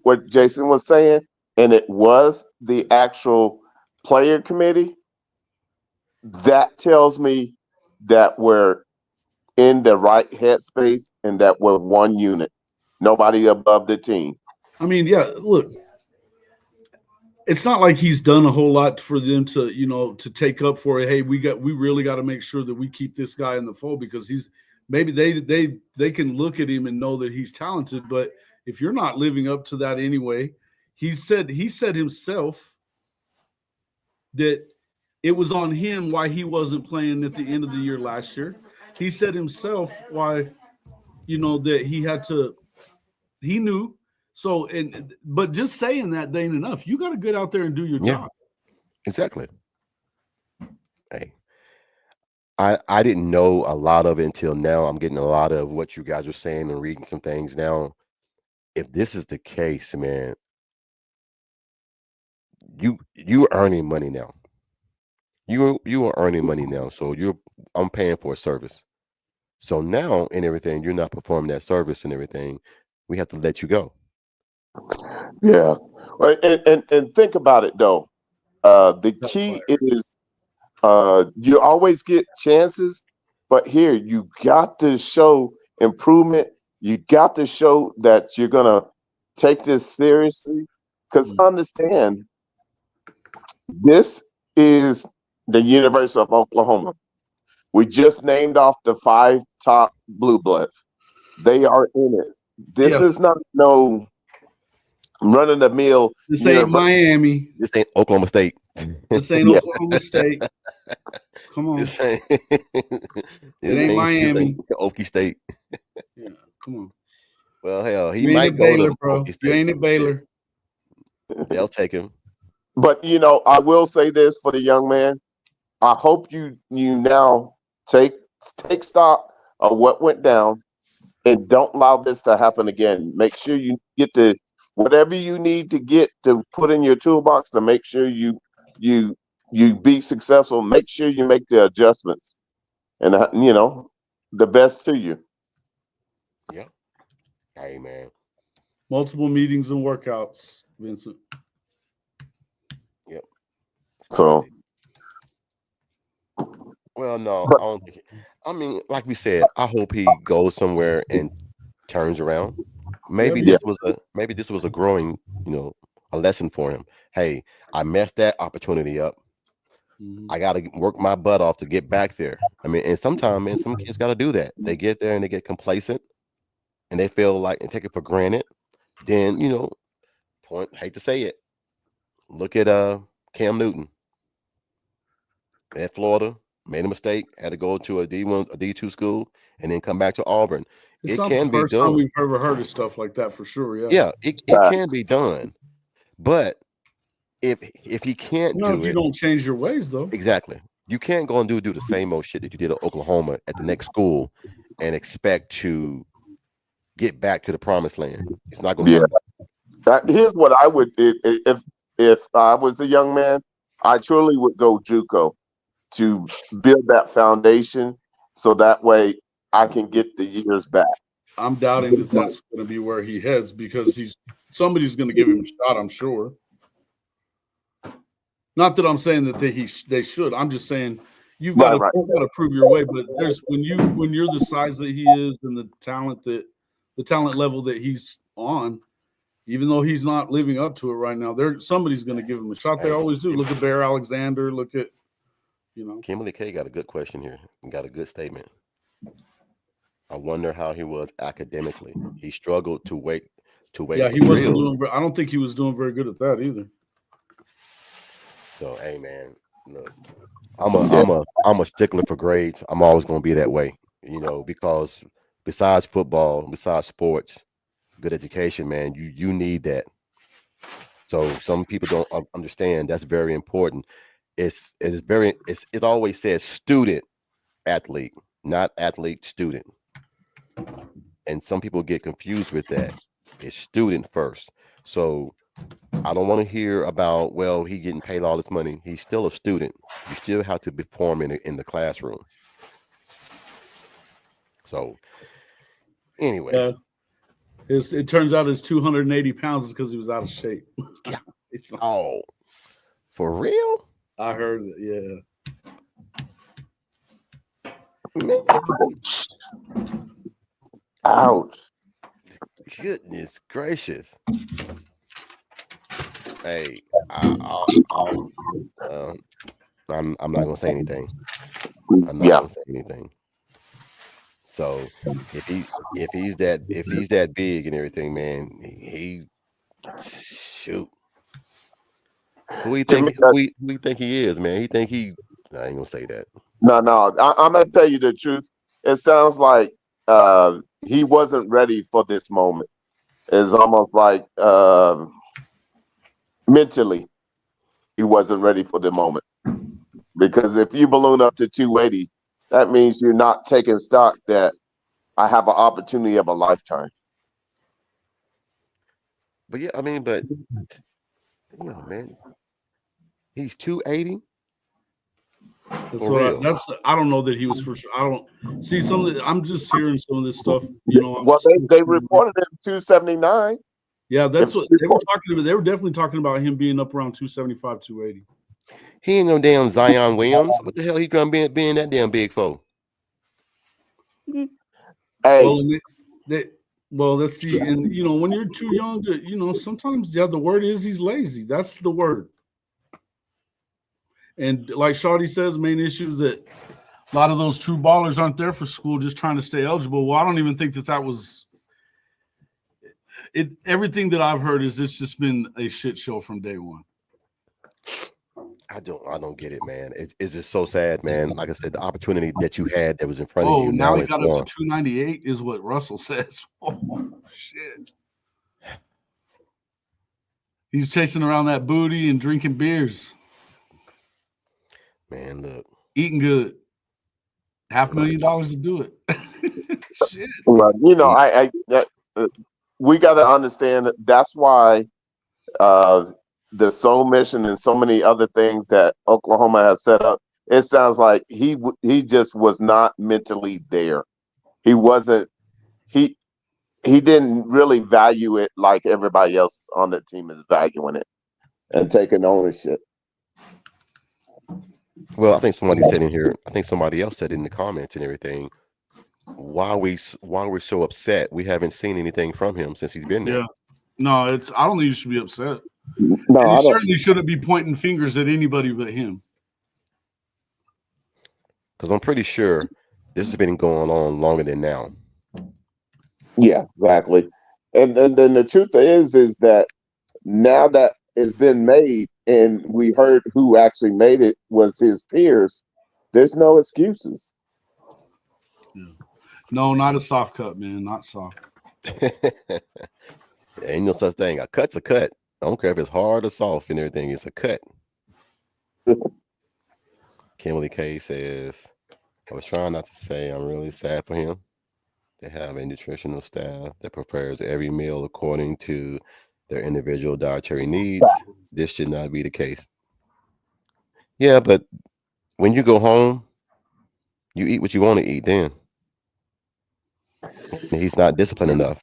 what Jason was saying, and it was the actual player committee, that tells me that we're in the right headspace and that we're one unit, nobody above the team. I mean, yeah, look, it's not like he's done a whole lot for them to, to take up for it. Hey, we really got to make sure that we keep this guy in the fold because he's maybe they can look at him and know that he's talented, but if you're not living up to that anyway, he said himself that it was on him why he wasn't playing at the end of the year last year. He said himself why, that he knew. So, but just saying that ain't enough. You got to get out there and do your Yeah, job. exactly. Hey, I didn't know a lot of it until now. I'm getting a lot of what you guys are saying and reading some things now. If this is the case, man, you earning money now. You are earning money now. So I'm paying for a service. So now and everything, you're not performing that service and everything. We have to let you go. Yeah. Well, and think about it though. The key is you always get chances, but here you got to show improvement. You got to show that you're gonna take this seriously. Because understand, this is the University of Oklahoma. We just named off the 5 top blue bloods. They are in it. This Yeah, is not no run of the mill this ain't university. Miami. This ain't Oklahoma State. This ain't Yeah, Oklahoma State. Come on, This ain't it ain't this ain't Miami. Okie State. Yeah, come on. Well, hell, he You ain't might at go Baylor, to bro. Okie You State. ain't at Yeah, Baylor. they'll take him. but I will say this for the young man. I hope you now take take stock of what went down and don't allow this to happen again. Make sure you get the whatever you need to get to put in your toolbox to make sure you you be successful. Make sure you make the adjustments and the best to you. Yeah. Hey, man. Multiple meetings and workouts, Vincent. Yep. It's So crazy. Well, no, I don't think. I mean, like we said, I hope he goes somewhere and turns around. Yeah, Maybe me yeah, this too. was a growing, a lesson for him. Hey, I messed that opportunity up. Mhm. I got to work my butt off to get back there. I mean, and sometimes, man, some kids got to do that. They get there and they get complacent and they feel like and take it for granted. Then, hate to say it. Look at Cam Newton at Florida, made a mistake, had to go to a D1, a D2 school, and then come back to Auburn. It's It not the can be first time done. we've ever heard of stuff like that for sure. Yeah. Yeah, it can be done. But if he can't Not do if you it, don't change your ways, though. exactly. You can't go and do the same old shit that you did at Oklahoma at the next school and expect to get back to the promised land. It's not gonna yeah. happen. Here's what I would if I was a young man, I truly would go JUCO to build that foundation, so that way I can get the years back. I'm doubting that Just like that's going to be where he heads because somebody's going to give him a shot. I'm sure. Not that I'm saying that they should. I'm just saying right, right. you've got to prove your way. But there's when you're the size that he is and the talent level that he's on, even though he's not living up to it right now, somebody's going to give him a shot. They Hey, always do. Look at Bear Alexander. Look at you know. Kimberly K got a good question here and got a good statement. I wonder how he was academically. He struggled to wait Yeah, for he wasn't drills. doing. I don't think he was doing very good at that either. So hey man, look, I'm a Yeah, I'm a I'm a stickler for grades. I'm always gonna be that way, because besides football, besides sports, good education, man, you need that. So some people don't understand that's very important. It always says student athlete, not athlete student. And some people get confused with that. It's student first. So I don't want to hear about, well, he getting paid all this money. He's still a student. You still have to perform in the classroom. So anyway, Yeah, It turns out his 280 pounds is because he was out of shape. Yeah. Oh, for real? I heard it. Yeah. Ouch. Goodness gracious. Hey, I'm not gonna say anything. I'm not gonna say anything. So if he's that big and everything, man, he shoot. Who we think he is, man? I ain't gonna say that. No, I'm gonna tell you the truth. It sounds like he wasn't ready for this moment. It's almost like mentally he wasn't ready for the moment. Because if you balloon up to 280, that means you're not taking stock that I have an opportunity of a lifetime. But yeah, I mean, man, he's 280. I don't know that he was for sure. I don't see I'm just hearing some of this stuff. Well, they reported him 279. Yeah, that's what they were talking about. They were definitely talking about him being up around 275, 280. He ain't no damn Zion Williams. What the hell he gonna be being that damn big for? Hey. Well, let's see. And when you're too young to, sometimes the word is he's lazy. That's the word. And like Shawty says, main issue is that a lot of those true ballers aren't there for school, just trying to stay eligible. Well, I don't even think that was it. Everything that I've heard is it's just been a shit show from day one. I don't get it, man. It's just so sad, man. Like I said, the opportunity that you had that was in front of you. Now he got up to 298 is what Russell says. Oh shit. He's chasing around that booty and drinking beers. Man, look. Eating good. $500,000 to do it. Shit. Well, we got to understand that that's why the soul mission and so many other things that Oklahoma has set up, it sounds like he just was not mentally there. He wasn't. He didn't really value it like everybody else on the team is valuing it and taking ownership. Well, I think somebody said in here. I think somebody else said in the comments and everything. Why we're so upset? We haven't seen anything from him since he's been there. Yeah. No, I don't think you should be upset. No, and you certainly shouldn't be pointing fingers at anybody but him. Because I'm pretty sure this has been going on longer than now. Yeah, exactly. And then the truth is that now that it's been made and we heard who actually made it was his peers, there's no excuses. Yeah. No, not a soft cut, man. Not soft. Ain't no such thing. A cut's a cut. I don't care if it's hard or soft and everything. It's a cut. Kimberly K says, I was trying not to say I'm really sad for him. They have a nutritional staff that prepares every meal according to their individual dietary needs. This should not be the case. Yeah, but when you go home, you eat what you want to eat then. And he's not disciplined enough.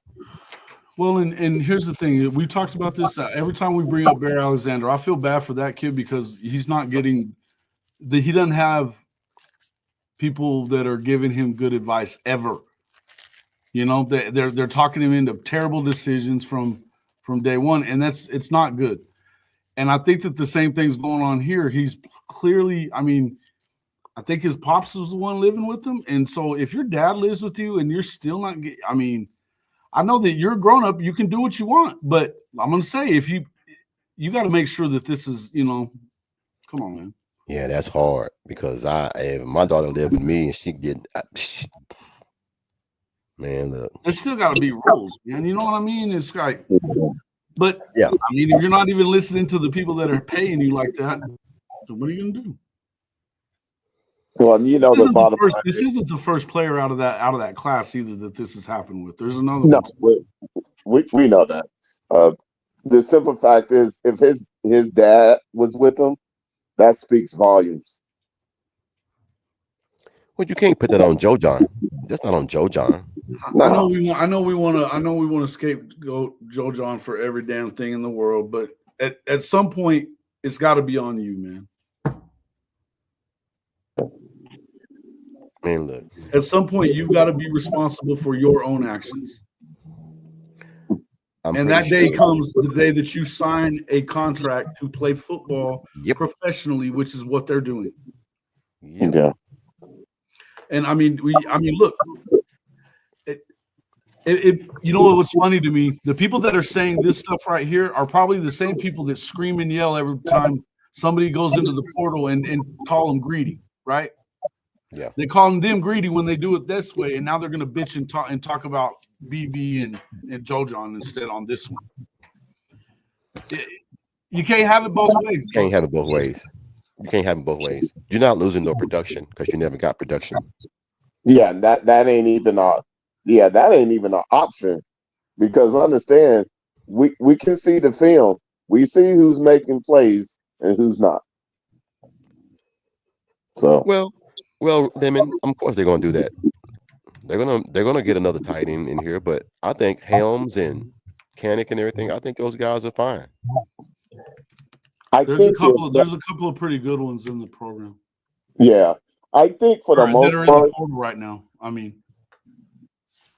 Well, and here's the thing. We talked about this every time we bring up Bear Alexander. I feel bad for that kid because he's not getting he doesn't have people that are giving him good advice ever. They're talking him into terrible decisions from day one, and it's not good. And I think that the same thing's going on here. He's clearly, I think his pops was the one living with him. And so if your dad lives with you and you're still not I know that you're grown up, you can do what you want, but I'm going to say if you got to make sure that this is, come on, man. Yeah, that's hard because if my daughter lived with me and she did, man, look. There's still got to be rules, man. You know what I mean? It's like, but yeah, if you're not even listening to the people that are paying you like that, so what are you going to do? Well, the bottom line. This isn't the first player out of that class either that this has happened with. There's another one. We know that. The simple fact is, if his dad was with him, that speaks volumes. Well, you can't put that on Joe John. That's not on Joe John. I know No. we want to scapegoat Joe John for every damn thing in the world, but at some point it's got to be on you, man. Man, look, At some point you've got to be responsible for your own actions. I'm And pretty that day sure. comes the day that you sign a contract to play football Yep. professionally, which is what they're doing. Yep. Yeah. And I mean, look, you know what's funny to me? The people that are saying this stuff right here are probably the same people that scream and yell every time somebody goes into the portal and call them greedy, right? Yeah. They call them greedy when they do it this way, and now they're going to bitch and talk about BB and Joe John instead on this one. You can't have it both ways. You can't have it both ways. You can't have it both ways. You're not losing no production because you never got production. Yeah, that ain't even an option, because understand, we can see the film. We see who's making plays and who's not. So Well, Lemon, of course they're gonna do that. They're gonna get another tight end in here, but I think Helms and Canick and everything, I think those guys are fine. There's a couple of pretty good ones in the program. Yeah, I think for the most that are in part, the portal right now. I mean,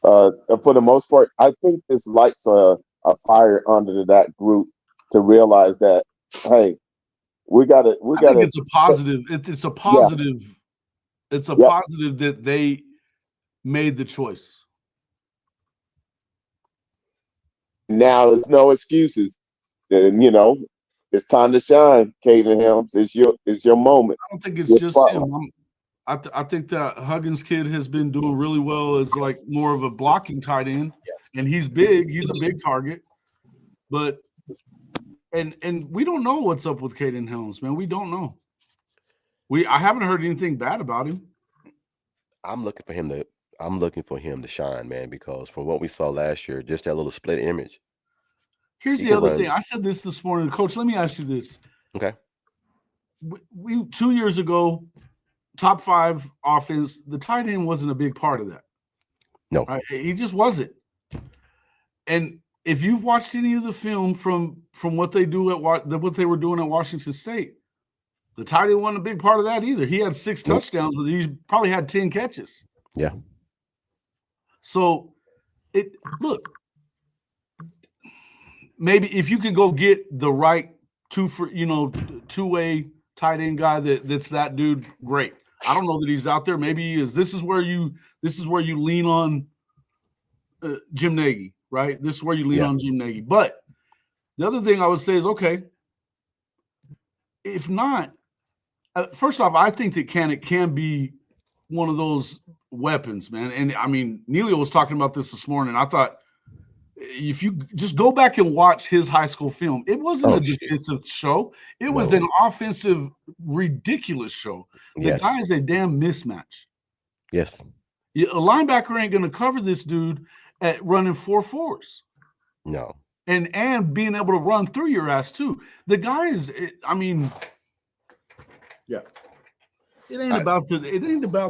for the most part, I think this lights a fire under that group to realize that, hey, we got to. I think it's a positive. It's a positive. Yeah. It's a positive that they made the choice. Now there's no excuses. And it's time to shine, Caden Helms. It's your moment. I don't think it's just him. I think that Huggins kid has been doing really well as like more of a blocking tight end, and he's big. He's a big target, but and we don't know what's up with Caden Helms, man. We don't know. I haven't heard anything bad about him. I'm looking for him to shine, man, because from what we saw last year, just that little split image. Here's the other thing. I said this morning, Coach. Let me ask you this. Okay. We 2 years ago, top 5 offense, the tight end wasn't a big part of that. No. Right? He just wasn't. And if you've watched any of the film from what they do what they were doing at Washington State, the tight end wasn't a big part of that either. He had 6 touchdowns, but he probably had 10 catches. Yeah. So maybe if you could go get the right two-way tight end guy that's that dude, great. I don't know that he's out there. Maybe he is. This is where you lean on Jim Nagy, right? This is where you lean on Jim Nagy. But the other thing I would say is, okay, if not, first off, I think that Canick can be one of those weapons, man. And I mean, Neilio was talking about this morning. I thought if you just go back and watch his high school film, it wasn't a defensive show. It was an offensive, ridiculous show. The guy is a damn mismatch. Yes. A linebacker ain't going to cover this dude at running 4.4s. No. And being able to run through your ass too. The guy is, I mean, yeah. It ain't about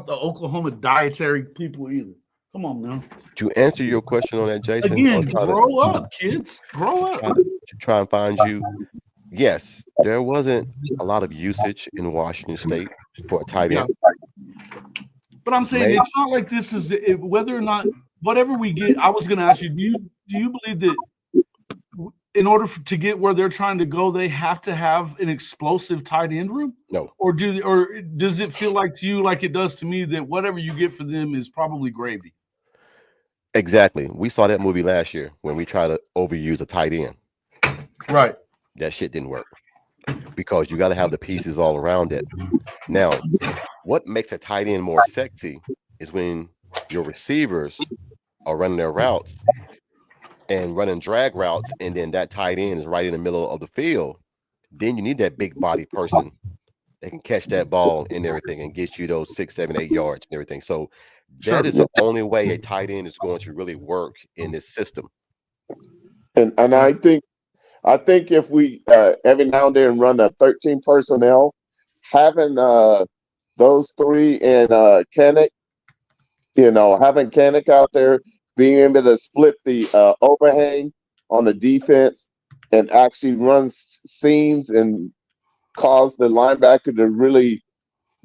the Oklahoma dietary people either. Come on now. To answer your question on that, Jason, again, grow up, kids. Grow up. Try and find you. Yes, there wasn't a lot of usage in Washington State for a tight end. But I'm saying it's not like this is whether or not whatever we get. I was going to ask you, do you believe that in order to get where they're trying to go, they have to have an explosive tight end room? No. Or does it feel like to you, like it does to me, that whatever you get for them is probably gravy? Exactly. We saw that movie last year when we tried to overuse a tight end. Right. That shit didn't work because you got to have the pieces all around it. Now, what makes a tight end more sexy is when your receivers are running their routes and running drag routes, and then that tight end is right in the middle of the field. Then you need that big body person that can catch that ball and everything and get you those 6, 7, 8 yards and everything. So that is the only way a tight end is going to really work in this system. And I think if we every now and then run a 13 personnel, having those 3 and Kennick Having Kanik out there, being able to split the overhang on the defense and actually run seams and cause the linebacker to really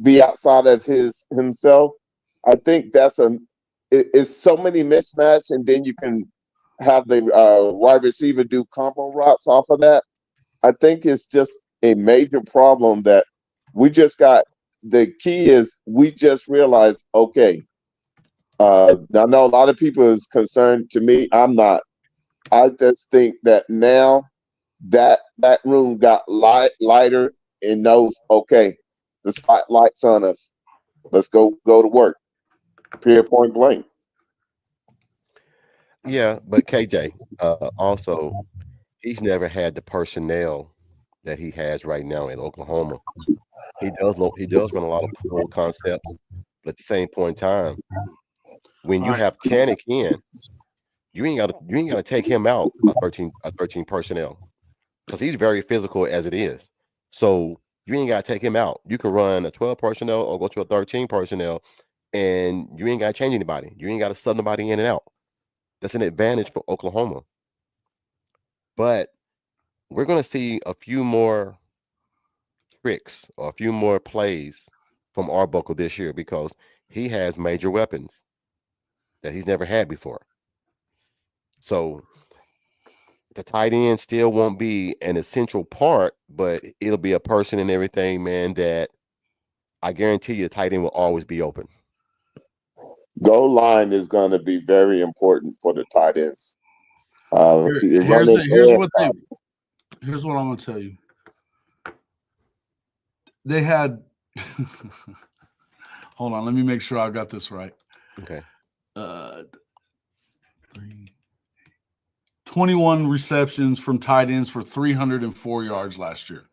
be outside of himself. I think it's so many mismatch, and then you can have the wide receiver do combo routes off of that. I think it's just a major problem that we just got. The key is we just realized, okay, I know a lot of people is concerned. To me, I'm not. I just think that now that room got lighter and knows, okay, the spotlight's on us. Let's go to work. Period, point blank. Yeah, but KJ, also, he's never had the personnel that he has right now in Oklahoma. He does run a lot of pull concepts, but at the same point in time, when All you right. have Kanik in, you ain't gotta take him out a 13 personnel because he's very physical as it is. So you ain't gotta take him out. You can run a 12 personnel or go to a 13 personnel, and you ain't gotta change anybody. You ain't gotta sub nobody in and out. That's an advantage for Oklahoma. But we're gonna see a few more tricks or a few more plays from Arbuckle this year because he has major weapons that he's never had before. So the tight end still won't be an essential part, but it'll be a person and everything, man, that I guarantee you the tight end will always be open. Goal line is going to be very important for the tight ends. Here's Running here's and what here's what I'm gonna tell you. They had hold on, let me make sure I got this right. Okay. 21 receptions from tight ends for 304 yards last year.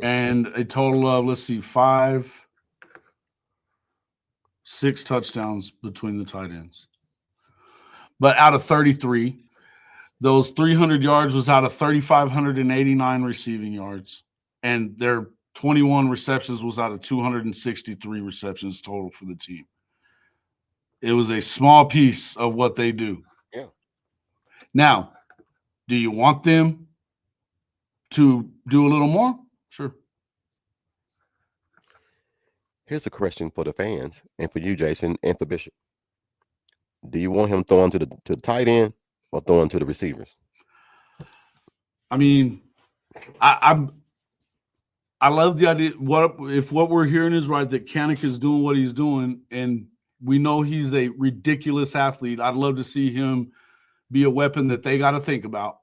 And a total of, let's see, 6 touchdowns between the tight ends. But out of 33, those 300 yards was out of 3,589 receiving yards. And their 21 receptions was out of 263 receptions total for the team. It was a small piece of what they do. Yeah. Now, do you want them to do a little more? Sure. Here's a question for the fans and for you, Jason, and for Bishop. Do you want him throwing to the tight end or throwing to the receivers? I mean, I love the idea. What we're hearing is right, that Kanik is doing what he's doing, and we know he's a ridiculous athlete. I'd love to see him be a weapon that they got to think about.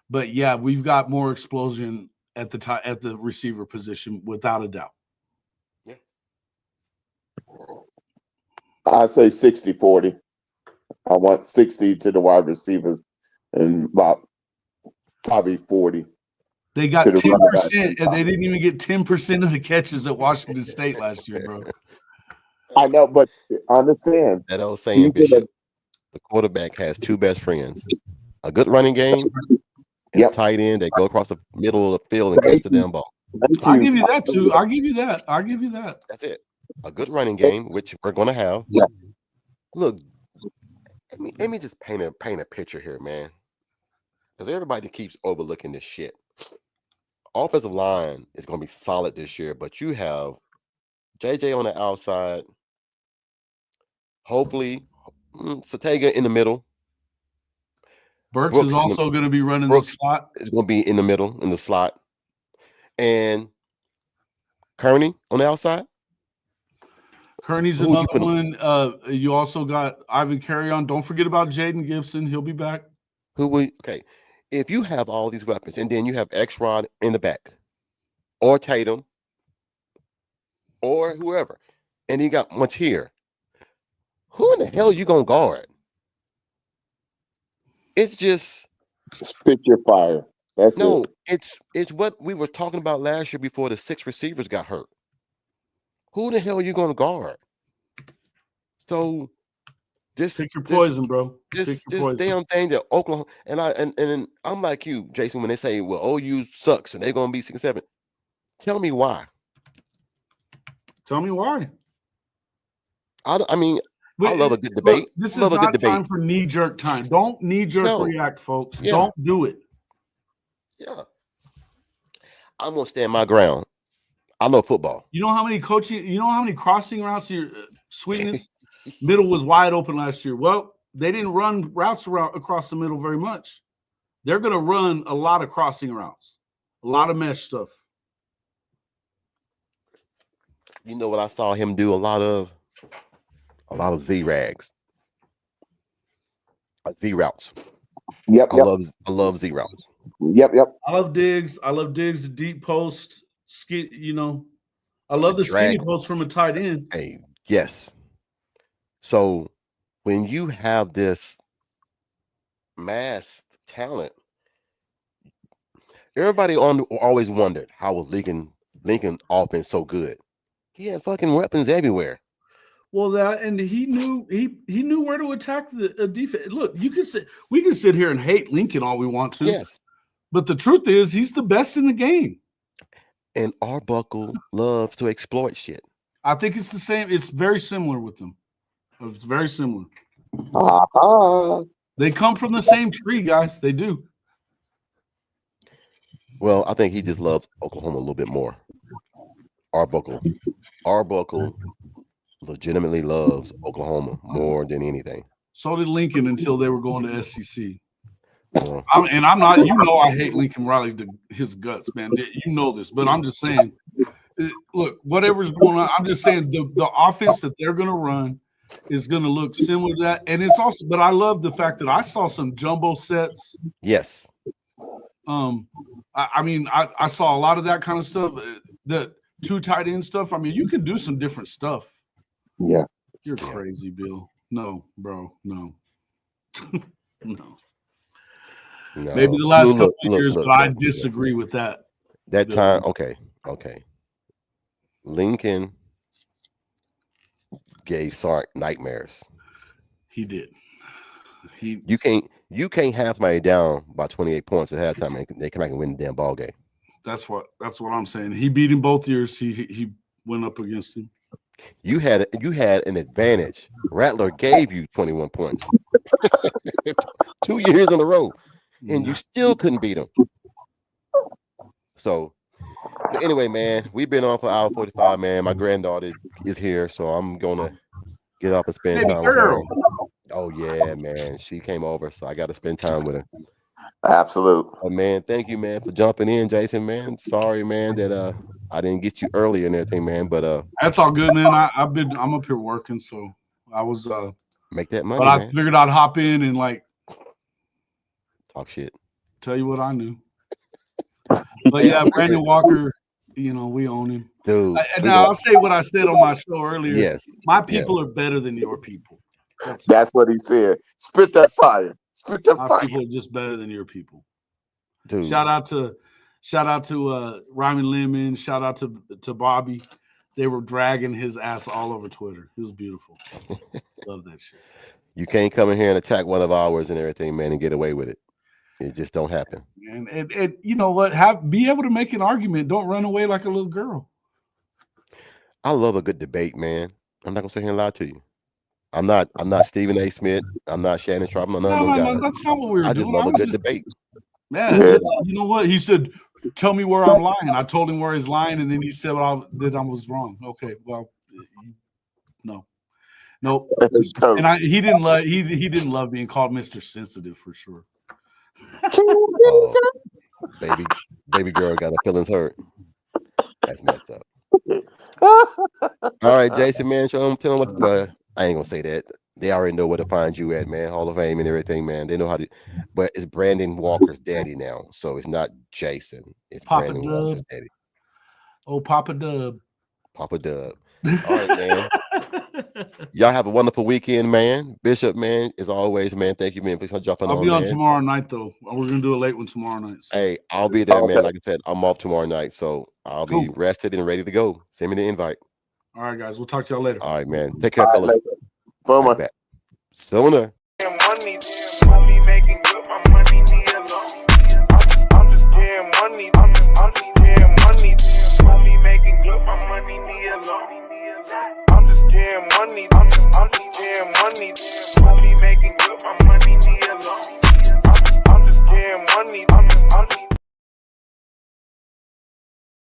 But yeah, we've got more explosion at the receiver position without a doubt. Yeah. I say 60-40. I want 60 to the wide receivers and about probably 40 They got to the running back. 10%, and they didn't even get 10% of the catches at Washington State last year, bro. I know, but understand. That old saying, These are Bishop, the quarterback has two best friends: a good running game and a Yep. tight end that go across the middle of the field and catch the damn ball. Thank I'll you. give you that too. I'll give you that. That's it. A good running game, which we're gonna have. Yeah. Look, let me just paint a picture here, man. Because everybody keeps overlooking this shit. Offensive line is gonna be solid this year, but you have JJ on the outside. Hopefully, Satega in the middle. Burks Brooks is also going to be running the Brooks slot. is going to be in the middle in the slot, and Kearney on the outside. Kearney's Who would you another put one. You also got Ivan Carrion. Don't forget about Jaden Gibson. He'll be back. Who would? Okay, if you have all these weapons, and then you have X-Rod in the back, or Tatum, or whoever, and you got Mateer, who in the hell are you gonna guard? It's just Spit your fire. That's no. it. It's what we were talking about last year before the 6 receivers got hurt. Who the hell are you gonna guard? So Pick your poison, bro. This damn thing that Oklahoma and I'm like you, Jason, when they say, well, OU sucks and they're gonna be 6-7. Tell me why. Tell me why. I mean, I love a good Look, debate. this Love is a good not debate. time for knee-jerk time. Don't knee-jerk No. react, folks. Yeah. Don't do it. Yeah. I'm gonna stand my ground. I know football. You know how many crossing routes here, Sweetness? Middle was wide open last year. Well, they didn't run routes across the middle very much. They're going to run a lot of crossing routes, a lot of mesh stuff. You know what I saw him do a lot of Z-rags. Z-routes. Yep. I love Z-routes. Yep. I love digs. The deep post. I love the drag. skinny post from a tight end. Hey, yes. So when you have this mass talent, everybody always wondered how was Lincoln offense so good. He had fucking weapons everywhere. Well, and he knew where to attack the defense. Look, we can sit here and hate Lincoln all we want to. Yes. But the truth is he's the best in the game. And Arbuckle loves to exploit shit. I think it's the same. It's very similar with them. It's very similar. They come from the same tree, guys. They do. Well, I think he just loves Oklahoma a little bit more. Arbuckle legitimately loves Oklahoma more than anything. So did Lincoln until they were going to SEC. I'm not. I hate Lincoln Riley to his guts, man. You know this, but I'm just saying. Look, whatever's going on, I'm just saying the offense that they're going to run is going to look similar to that, and it's also. But I love the fact that I saw some jumbo sets. Yes. I saw a lot of that kind of stuff. The 2 tight end stuff. I mean, you can do some different stuff. Yeah. You're crazy, Bill. No, bro. No. No. Maybe the last couple of years, but I disagree with that. That time, okay. Lincoln gave Sark nightmares. He did. You can't have somebody down by 28 points at halftime and they come back and win the damn ball game. That's what I'm saying. He beat him both years. He went up against him. You had an advantage. Rattler gave you 21 points 2 years in a row, and you still couldn't beat him. So anyway, man, we've been on for an hour 45, man. My granddaughter is here, so I'm gonna get up and spend time with her. Oh yeah, man. She came over, so I got to spend time with her. Absolutely. Man, thank you, man, for jumping in, Jason, man. Sorry, man, that I didn't get you earlier and everything, man. But that's all good, man. I'm up here working, so I was make that money. But I figured I'd hop in and talk shit. Tell you what I knew. But yeah, Brandon Walker, we own him. Dude. Now I'll say what I said on my show earlier. Yes. My people are better than your people. That's what he said. Spit that fire. Spit that fire. People are just better than your people. Dude. Shout out to Ryman Lemon. Shout out to Bobby. They were dragging his ass all over Twitter. It was beautiful. Love that shit. You can't come in here and attack one of ours and everything, man, and get away with it. It just don't happen. And you know what? Be able to make an argument. Don't run away like a little girl. I love a good debate, man. I'm not gonna sit here and lie to you. I'm not Stephen A. Smith. I'm not Shannon Sharp. I'm none of those guys. That's not what we were doing. I just love a good debate. Man, you know what? He said, tell me where I'm lying. I told him where he's lying, and then he said that I was wrong. Okay, well, no. And he didn't love being called Mr. Sensitive for sure. Baby girl got her feelings hurt. That's messed up. All right, Jason, man, tell them what. Well, I ain't gonna say that. They already know where to find you at, man. Hall of Fame and everything, man. They know how to. But it's Brandon Walker's daddy now, so it's not Jason. It's Papa Brandon Dub. Walker's daddy. Oh, Papa Dub. Papa Dub. All right, man. Y'all have a wonderful weekend, man. Bishop, man, as always, man. Thank you, man. Please jump on. I'll be on tomorrow night, though. We're gonna do a late one tomorrow night. So. Hey, I'll be there, man. Like I said, I'm off tomorrow night, so I'll be rested and ready to go. Send me the invite. All right, guys. We'll talk to y'all later. All right, man. Take care, fellas. Boomer. Sooner. Money making good, my money